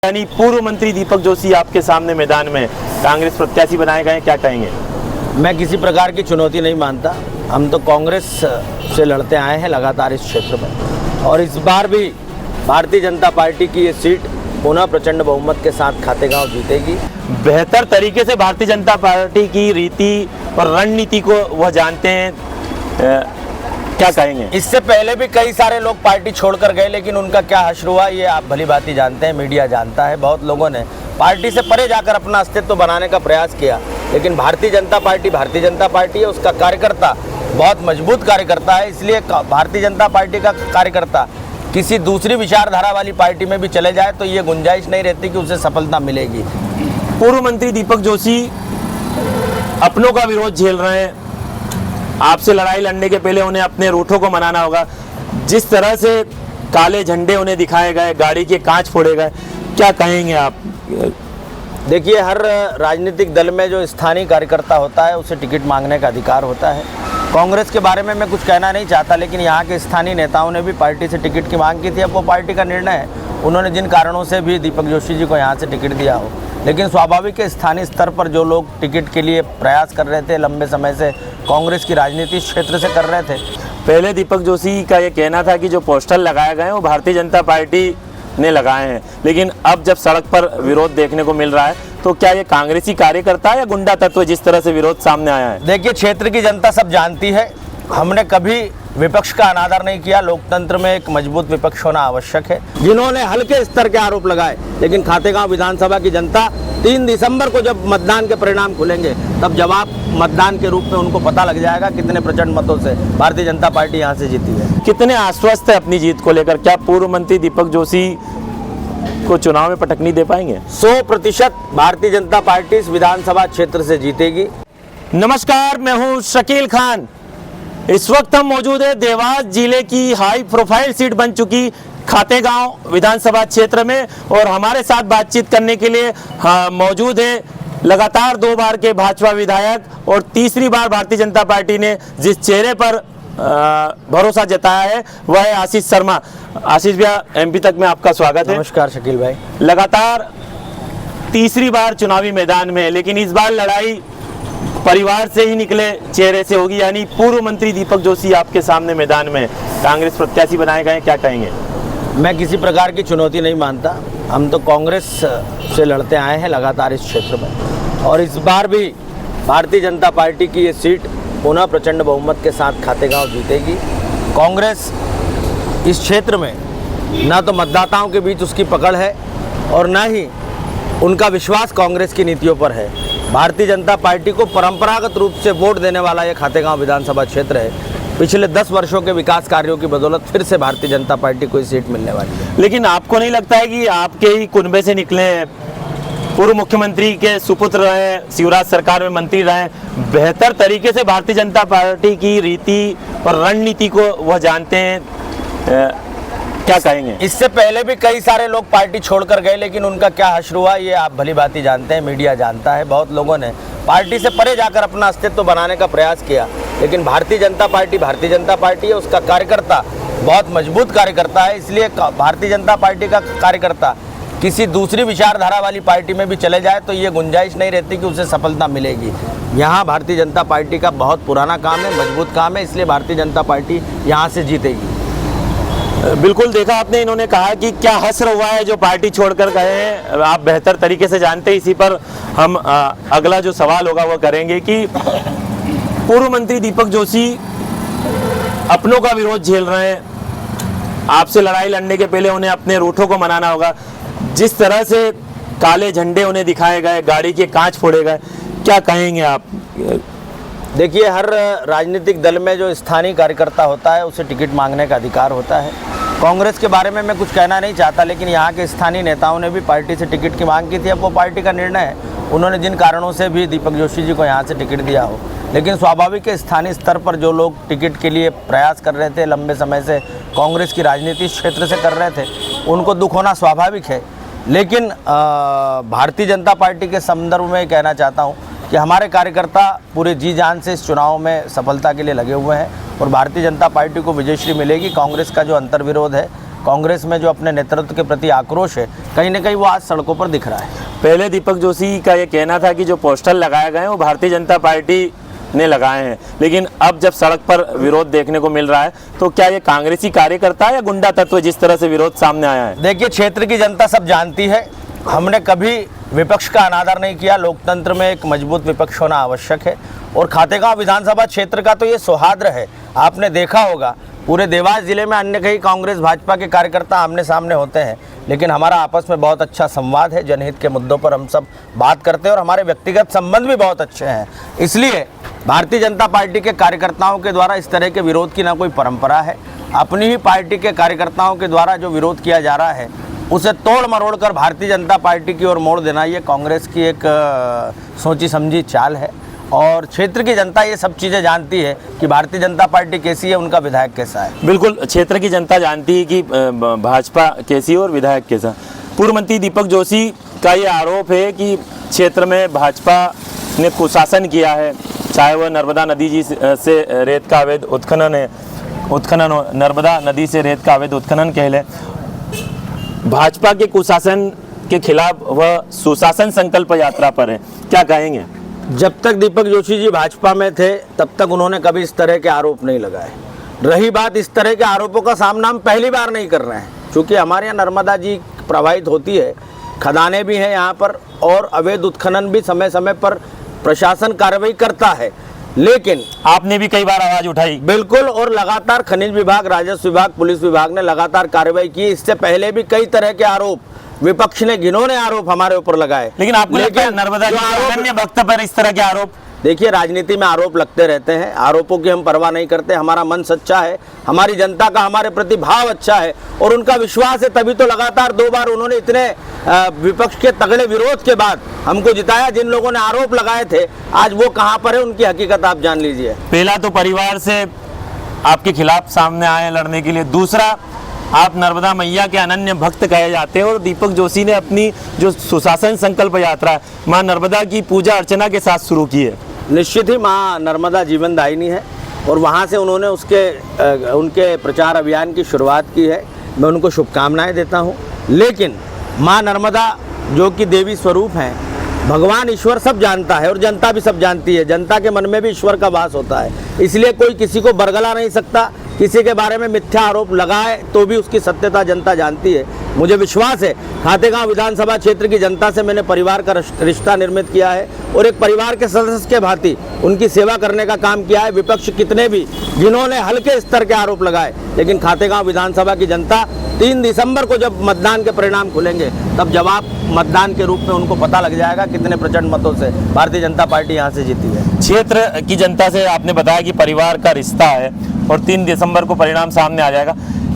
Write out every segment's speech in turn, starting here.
यानी पूर्व मंत्री दीपक जोशी आपके सामने मैदान में कांग्रेस प्रत्याशी बनाए गए हैं, क्या कहेंगे? मैं किसी प्रकार की चुनौती नहीं मानता। हम तो कांग्रेस से लड़ते आए हैं लगातार इस क्षेत्र में, और इस बार भी भारतीय जनता पार्टी की ये सीट पुनः प्रचंड बहुमत के साथ खातेगांव जीतेगी। बेहतर तरीके से भारतीय जनता पार्टी की रीति और रणनीति को वह जानते हैं, क्या कहेंगे? इससे पहले भी कई सारे लोग पार्टी छोड़कर गए, लेकिन उनका क्या हश्र हुआ ये आप भली भांति जानते हैं, मीडिया जानता है। बहुत लोगों ने पार्टी से परे जाकर अपना अस्तित्व बनाने का प्रयास किया, लेकिन भारतीय जनता पार्टी है, उसका कार्यकर्ता बहुत मजबूत कार्यकर्ता है। इसलिए भारतीय जनता पार्टी का कार्यकर्ता किसी दूसरी विचारधारा वाली पार्टी में भी चले जाए तो ये गुंजाइश नहीं रहती कि उसे सफलता मिलेगी। पूर्व मंत्री दीपक जोशी अपनों का विरोध झेल रहे हैं। आपसे लड़ाई लड़ने के पहले उन्हें अपने रूठों को मनाना होगा। जिस तरह से काले झंडे उन्हें दिखाए गए, गाड़ी के कांच फोड़े गए, क्या कहेंगे आप? देखिए, हर राजनीतिक दल में जो स्थानीय कार्यकर्ता होता है उसे टिकट मांगने का अधिकार होता है। कांग्रेस के बारे में मैं कुछ कहना नहीं चाहता, लेकिन यहाँ के स्थानीय नेताओं ने भी पार्टी से टिकट की मांग की थी। अब वो पार्टी का निर्णय है, उन्होंने जिन कारणों से भी दीपक जोशी जी को यहाँ से टिकट दिया हो। लेकिन स्वाभाविक है, स्थानीय स्तर पर जो लोग टिकट के लिए प्रयास कर रहे थे, लंबे समय से कांग्रेस की राजनीति क्षेत्र से कर रहे थे। पहले दीपक जोशी का ये कहना था कि जो पोस्टर लगाए गए हैं वो भारतीय जनता पार्टी ने लगाए हैं, लेकिन अब जब सड़क पर विरोध देखने को मिल रहा है तो क्या ये कांग्रेसी कार्यकर्ता है या गुंडा तत्व, जिस तरह से विरोध सामने आया है? देखिए, क्षेत्र की जनता सब जानती है, हमने कभी विपक्ष का अनादर नहीं किया। लोकतंत्र में एक मजबूत विपक्ष होना आवश्यक है। जिन्होंने हल्के स्तर के आरोप लगाए, लेकिन खातेगांव विधानसभा की जनता 3 दिसंबर को जब मतदान के परिणाम खुलेंगे तब जवाब मतदान के रूप में उनको पता लग जाएगा कितने प्रचंड मतों से भारतीय जनता पार्टी यहाँ से जीती है। कितने आश्वस्त है अपनी जीत को लेकर? क्या पूर्व मंत्री दीपक जोशी को चुनाव में पटकनी दे पाएंगे? 100% भारतीय जनता पार्टी इस विधानसभा क्षेत्र से जीतेगी। नमस्कार, मैं हूं शकील खान। इस वक्त हम मौजूद है देवास जिले की हाई प्रोफाइल सीट बन चुकी खातेगांव विधानसभा क्षेत्र में, और हमारे साथ बातचीत करने के लिए मौजूद है लगातार 2 बार के भाजपा विधायक और तीसरी बार भारतीय जनता पार्टी ने जिस चेहरे पर भरोसा जताया है वह है आशीष शर्मा। आशीष भैया, एमपी तक में आपका स्वागत है। नमस्कार शकील भाई। लगातार तीसरी बार चुनावी मैदान में, लेकिन इस बार लड़ाई परिवार से ही निकले चेहरे से होगी। यानी पूर्व मंत्री दीपक जोशी आपके सामने मैदान में कांग्रेस प्रत्याशी बनाए गए हैं, क्या कहेंगे? मैं किसी प्रकार की चुनौती नहीं मानता। हम तो कांग्रेस से लड़ते आए हैं लगातार इस क्षेत्र में, और इस बार भी भारतीय जनता पार्टी की ये सीट पुनः प्रचंड बहुमत के साथ खातेगांव जीतेगी। कांग्रेस इस क्षेत्र में ना तो मतदाताओं के बीच उसकी पकड़ है और ना ही उनका विश्वास कांग्रेस की नीतियों पर है। भारतीय जनता पार्टी को परंपरागत रूप से वोट देने वाला ये खातेगांव विधानसभा क्षेत्र है। पिछले 10 वर्षों के विकास कार्यों की बदौलत फिर से भारतीय जनता पार्टी को सीट मिलने वाली है। लेकिन आपको नहीं लगता है कि आपके ही कुनबे से निकले पूर्व मुख्यमंत्री के सुपुत्र रहे, शिवराज सरकार में मंत्री रहे, बेहतर तरीके से भारतीय जनता पार्टी की रीति और रणनीति को वह जानते हैं, क्या कहेंगे? इससे पहले भी कई सारे लोग पार्टी छोड़कर गए, लेकिन उनका क्या हश्र हुआ ये आप भली भांति जानते हैं, मीडिया जानता है। बहुत लोगों ने पार्टी से परे जाकर अपना अस्तित्व बनाने का प्रयास किया, लेकिन भारतीय जनता पार्टी है, उसका कार्यकर्ता बहुत मजबूत कार्यकर्ता है। इसलिए भारतीय जनता पार्टी का कार्यकर्ता किसी दूसरी विचारधारा वाली पार्टी में भी चले जाए तो ये गुंजाइश नहीं रहती कि उसे सफलता मिलेगी। यहाँ भारतीय जनता पार्टी का बहुत पुराना काम है, मजबूत काम है, इसलिए भारतीय जनता पार्टी यहाँ से जीतेगी। बिल्कुल, देखा आपने, इन्होंने कहा कि क्या हश्र हुआ है जो पार्टी छोड़कर गए हैं, आप बेहतर तरीके से जानते हैं। इसी पर हम अगला जो सवाल होगा वो करेंगे कि पूर्व मंत्री दीपक जोशी अपनों का विरोध झेल रहे हैं। आपसे लड़ाई लड़ने के पहले उन्हें अपने रूठों को मनाना होगा। जिस तरह से काले झंडे उन्हें दिखाए गए, गाड़ी के कांच फोड़े गए, क्या कहेंगे आप? देखिए, हर राजनीतिक दल में जो स्थानीय कार्यकर्ता होता है उसे टिकट मांगने का अधिकार होता है। कांग्रेस के बारे में मैं कुछ कहना नहीं चाहता, लेकिन यहाँ के स्थानीय नेताओं ने भी पार्टी से टिकट की मांग की थी। अब वो पार्टी का निर्णय है, उन्होंने जिन कारणों से भी दीपक जोशी जी को यहाँ से टिकट दिया हो। लेकिन स्वाभाविक है, स्थानीय स्तर पर जो लोग टिकट के लिए प्रयास कर रहे थे, लंबे समय से कांग्रेस की राजनीति क्षेत्र से कर रहे थे, उनको दुख होना स्वाभाविक है। लेकिन भारतीय जनता पार्टी के संदर्भ में कहना चाहता हूँ कि हमारे कार्यकर्ता पूरे जी जान से इस चुनाव में सफलता के लिए लगे हुए हैं, और भारतीय जनता पार्टी को विजयश्री मिलेगी। कांग्रेस का जो अंतर्विरोध है कांग्रेस में जो अपने नेतृत्व के प्रति आक्रोश है, कहीं ना कहीं वो आज सड़कों पर दिख रहा है। पहले दीपक जोशी का ये कहना था कि जो पोस्टर लगाए गए हैं वो भारतीय जनता पार्टी ने लगाए हैं, लेकिन अब जब सड़क पर विरोध देखने को मिल रहा है तो क्या ये कांग्रेसी कार्यकर्ता है या गुंडा तत्व, जिस तरह से विरोध सामने आया है? देखिए, क्षेत्र की जनता सब जानती है, हमने कभी विपक्ष का अनादर नहीं किया। लोकतंत्र में एक मजबूत विपक्ष होना आवश्यक है और खातेगांव विधानसभा क्षेत्र का तो ये सौहार्द है। आपने देखा होगा पूरे देवास जिले में अन्य कई कांग्रेस भाजपा के कार्यकर्ता आमने सामने होते हैं, लेकिन हमारा आपस में बहुत अच्छा संवाद है। जनहित के मुद्दों पर हम सब बात करते हैं और हमारे व्यक्तिगत संबंध भी बहुत अच्छे हैं। इसलिए भारतीय जनता पार्टी के कार्यकर्ताओं के द्वारा इस तरह के विरोध की ना कोई परंपरा है। अपनी ही पार्टी के कार्यकर्ताओं के द्वारा जो विरोध किया जा रहा है उसे तोड़ मरोड़ कर भारतीय जनता पार्टी की ओर मोड़ देना, ये कांग्रेस की एक सोची समझी चाल है। और क्षेत्र की जनता ये सब चीज़ें जानती है कि भारतीय जनता पार्टी कैसी है, उनका विधायक कैसा है। बिल्कुल, क्षेत्र की जनता जानती है कि भाजपा कैसी है और विधायक कैसा। पूर्व मंत्री दीपक जोशी का ये आरोप है कि क्षेत्र में भाजपा ने कुशासन किया है, चाहे वह नर्मदा नदी जी से रेत का अवैध उत्खनन नर्मदा नदी से रेत का अवैध उत्खनन कह लें। भाजपा के कुशासन के खिलाफ वह सुशासन संकल्प यात्रा पर है, क्या कहेंगे? जब तक दीपक जोशी जी भाजपा में थे तब तक उन्होंने कभी इस तरह के आरोप नहीं लगाए। रही बात इस तरह के आरोपों का सामना हम पहली बार नहीं कर रहे हैं, क्योंकि हमारे यहाँ नर्मदा जी प्रवाहित होती है, खदानें भी हैं यहाँ पर और अवैध उत्खनन भी समय समय पर प्रशासन कार्रवाई करता है। लेकिन आपने भी कई बार आवाज उठाई। बिल्कुल, और लगातार खनिज विभाग, राजस्व विभाग, पुलिस विभाग ने लगातार कार्रवाई की। इससे पहले भी कई तरह के आरोप विपक्ष ने, घिनौने आरोप हमारे ऊपर लगाए। लेकिन आपको लगता है नर्मदा जी के अन्य वक्त पर इस तरह के आरोप? देखिए, राजनीति में आरोप लगते रहते हैं, आरोपों की हम परवाह नहीं करते। हमारा मन सच्चा है, हमारी जनता का हमारे प्रति भाव अच्छा है और उनका विश्वास है, तभी तो लगातार 2 बार उन्होंने इतने विपक्ष के तगड़े विरोध के बाद हमको जिताया। जिन लोगों ने आरोप लगाए थे आज वो कहां पर है, उनकी हकीकत आप जान लीजिए। पहला तो परिवार से आपके खिलाफ सामने आए लड़ने के लिए, दूसरा आप नर्मदा मैया के अनन्य भक्त कहे जाते हैं और दीपक जोशी ने अपनी जो सुशासन संकल्प यात्रा है माँ नर्मदा की पूजा अर्चना के साथ शुरू की है। निश्चित ही माँ नर्मदा जीवनदायिनी है और वहाँ से उन्होंने उनके प्रचार अभियान की शुरुआत की है। मैं उनको शुभकामनाएं देता हूँ। लेकिन माँ नर्मदा जो कि देवी स्वरूप हैं, भगवान ईश्वर सब जानता है और जनता भी सब जानती है। जनता के मन में भी ईश्वर का वास होता है, इसलिए कोई किसी को बरगला नहीं सकता। किसी के बारे में मिथ्या आरोप लगाए तो भी उसकी सत्यता जनता जानती है। मुझे विश्वास है खातेगांव विधानसभा क्षेत्र की जनता से मैंने परिवार का रिश्ता निर्मित किया है और एक परिवार के सदस्य के भांति उनकी सेवा करने का काम किया है। विपक्ष कितने भी जिन्होंने हल्के स्तर के आरोप लगाए, लेकिन खातेगांव विधानसभा की जनता 3 दिसंबर को जब मतदान के परिणाम खुलेंगे तब जवाब मतदान के रूप में उनको पता लग जाएगा कितने प्रचंड मतों से भारतीय जनता पार्टी यहाँ से जीती है। क्षेत्र की जनता से आपने बताया कि परिवार का रिश्ता है और 3 दिसंबर को परिणाम सामने आ जाएगा।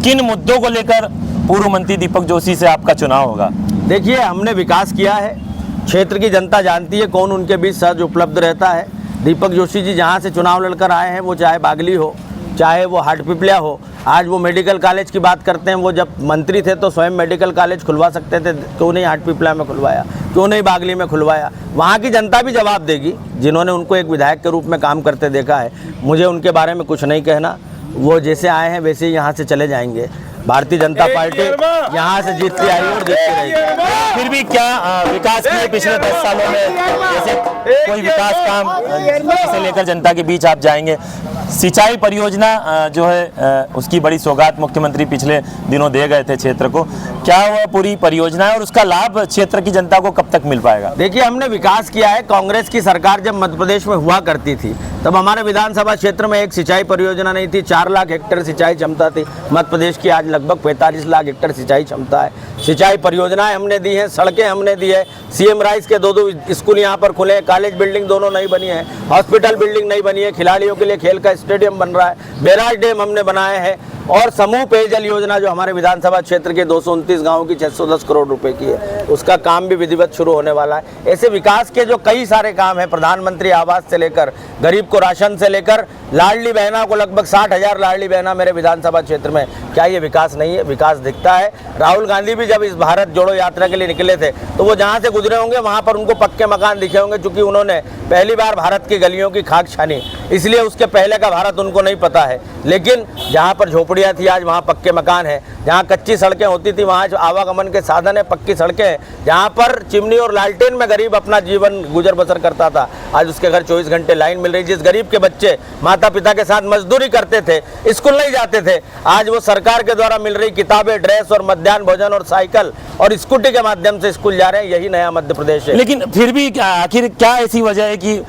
किन मुद्दों को लेकर पूर्व मंत्री दीपक जोशी से आपका चुनाव होगा? देखिए, हमने विकास किया है, क्षेत्र की जनता जानती है कौन उनके बीच सहज उपलब्ध रहता है। दीपक जोशी जी जहाँ से चुनाव लड़कर आए हैं, वो चाहे बागली हो, चाहे वो हाटपिपलिया हो, आज वो मेडिकल कॉलेज की बात करते हैं। वो जब मंत्री थे तो स्वयं मेडिकल कॉलेज खुलवा सकते थे, क्यों नहीं हाटपिपलिया में खुलवाया, क्यों नहीं बागली में खुलवाया? वहाँ की जनता भी जवाब देगी, जिन्होंने उनको एक विधायक के रूप में काम करते देखा है। मुझे उनके बारे में कुछ नहीं कहना, वो जैसे आए हैं वैसे ही यहाँ से चले जाएंगे। भारतीय जनता पार्टी यहाँ से जीतती आई और जीतती रहेगी। फिर भी क्या विकास किए पिछले 10 सालों में? जैसे कोई विकास काम से लेकर जनता के बीच आप जाएंगे। सिंचाई परियोजना जो है उसकी बड़ी सौगात मुख्यमंत्री पिछले दिनों दे गए थे क्षेत्र को, क्या वह पूरी परियोजना है और उसका लाभ क्षेत्र की जनता को कब तक मिल पाएगा? देखिए, हमने विकास किया है। कांग्रेस की सरकार जब मध्य प्रदेश में हुआ करती थी तब हमारे विधानसभा क्षेत्र में एक सिंचाई परियोजना नहीं थी। 4 लाख हेक्टेयर सिंचाई क्षमता थी मध्य प्रदेश की, आज लगभग 45 लाख हेक्टेयर सिंचाई क्षमता है। सिंचाई परियोजनाएं हमने दी हैं, सड़कें हमने दी है, सीएम राइस के 2 स्कूल यहाँ पर खुले हैं, कॉलेज बिल्डिंग दोनों नहीं बनी है, हॉस्पिटल बिल्डिंग नहीं बनी है, खिलाड़ियों के लिए खेल का स्टेडियम बन रहा है, बैराज डैम हमने बनाए हैं और समूह पेयजल योजना जो हमारे विधानसभा क्षेत्र के 229 गाँवों की 610 करोड़ रुपए की है, उसका काम भी विधिवत शुरू होने वाला है। ऐसे विकास के जो कई सारे काम हैं, प्रधानमंत्री आवास से लेकर गरीब को राशन से लेकर लाडली बहना को लगभग 60,000 लाडली बहना मेरे विधानसभा क्षेत्र में, क्या ये विकास नहीं है? विकास दिखता है। राहुल गांधी भी जब इस भारत जोड़ो यात्रा के लिए निकले थे तो वो जहाँ से गुजरे होंगे वहाँ पर उनको पक्के मकान दिखे होंगे, क्योंकि उन्होंने पहली बार भारत की गलियों की खाक छानी, इसलिए उसके पहले का भारत उनको नहीं पता है। लेकिन जहाँ पर झोपड़ी झोपड़ियाँ थी आज वहाँ पक्के मकान है, जहाँ कच्ची सड़कें होती थी वहाँ आवागमन के साधन है, पक्की सड़कें हैं, जहाँ पर चिमनी और लालटेन में गरीब अपना जीवन गुजर बसर करता था, आज उसके घर 24 घंटे लाइन मिल रही। जिस गरीब के बच्चे माता पिता के साथ मजदूरी करते थे, स्कूल नहीं जाते थे, आज वो सरकार के द्वारा मिल रही किताबें, ड्रेस और मध्याह्न भोजन और साइकिल और स्कूटी के माध्यम से स्कूल जा रहे हैं। यही नया मध्य प्रदेश है। लेकिन फिर भी आखिर क्या ऐसी वजह है कि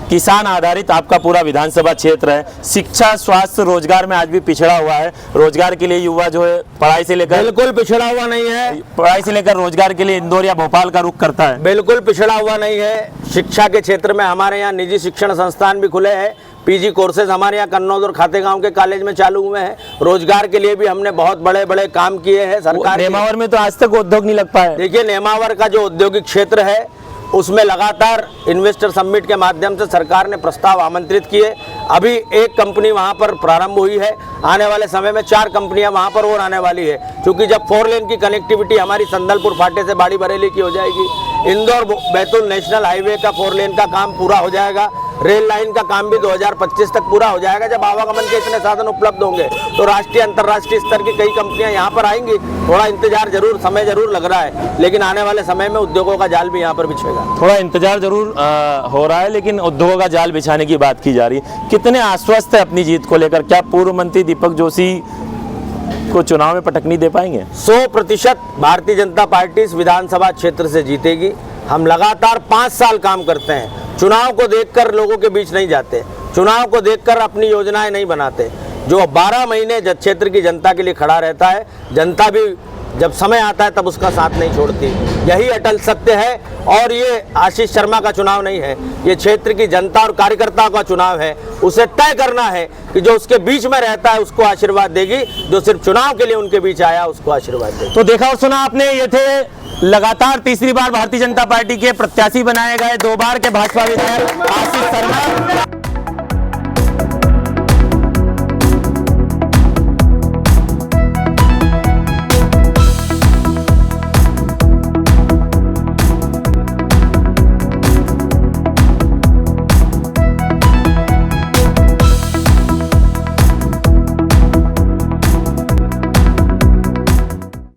किसान आधारित आपका पूरा विधानसभा क्षेत्र है, शिक्षा स्वास्थ्य रोजगार में आज भी पिछड़ा हुआ है। रोजगार के लिए युवा जो है पढ़ाई से लेकर, बिल्कुल पिछड़ा हुआ नहीं है, पढ़ाई से लेकर रोजगार के लिए इंदौर या भोपाल का रुख करता है। बिल्कुल पिछड़ा हुआ नहीं है। शिक्षा के क्षेत्र में हमारे यहाँ निजी शिक्षण संस्थान भी खुले हैं, पीजी कोर्सेज हमारे यहाँ कन्नौज और खातेगांव के कॉलेज में चालू हुए हैं। रोजगार के लिए भी हमने बहुत बड़े बड़े काम किए हैं। सरकार नेमावर में तो आज तक उद्योग नहीं लग पाया। देखिए, नेमावर का जो औद्योगिक क्षेत्र है उसमें लगातार इन्वेस्टर समिट के माध्यम से सरकार ने प्रस्ताव आमंत्रित किए। अभी एक कंपनी वहां पर प्रारंभ हुई है, आने वाले समय में 4 कंपनियां वहां पर और आने वाली है, क्योंकि जब 4 लेन की कनेक्टिविटी हमारी संदलपुर फाटे से बाड़ी बरेली की हो जाएगी, इंदौर बैतूल नेशनल हाईवे का 4 लेन का काम पूरा हो जाएगा, रेल लाइन का काम भी 2025 तक पूरा हो जाएगा। जब आवागमन के इतने साधन उपलब्ध होंगे तो राष्ट्रीय अंतर्राष्ट्रीय स्तर की कई कंपनियां यहाँ पर आएंगी। थोड़ा इंतजार जरूर, समय जरूर लग रहा है, लेकिन आने वाले समय में उद्योगों का जाल भी यहाँ पर बिछेगा। थोड़ा इंतजार जरूर हो रहा है, लेकिन उद्योगों का जाल बिछाने की बात की जा रही है। कितने आश्वस्त है अपनी जीत को लेकर? क्या पूर्व मंत्री दीपक जोशी को चुनाव में पटकनी दे पाएंगे? 100% भारतीय जनता पार्टी इस विधानसभा क्षेत्र से जीतेगी। हम लगातार 5 साल काम करते हैं, चुनाव को देखकर लोगों के बीच नहीं जाते, चुनाव को देखकर अपनी योजनाएं नहीं बनाते। जो 12 महीने क्षेत्र की जनता के लिए खड़ा रहता है, जनता भी जब समय आता है तब उसका साथ नहीं छोड़ती। यही अटल सत्य है। और ये आशीष शर्मा का चुनाव नहीं है, ये क्षेत्र की जनता और कार्यकर्ताओं का चुनाव है। उसे तय करना है कि जो उसके बीच में रहता है उसको आशीर्वाद देगी, जो सिर्फ चुनाव के लिए उनके बीच आया उसको आशीर्वाद देगी। तो देखा और सुना आपने, ये थे लगातार तीसरी बार भारतीय जनता पार्टी के प्रत्याशी बनाए गए 2 बार के भाजपा विधायक आशीष शर्मा।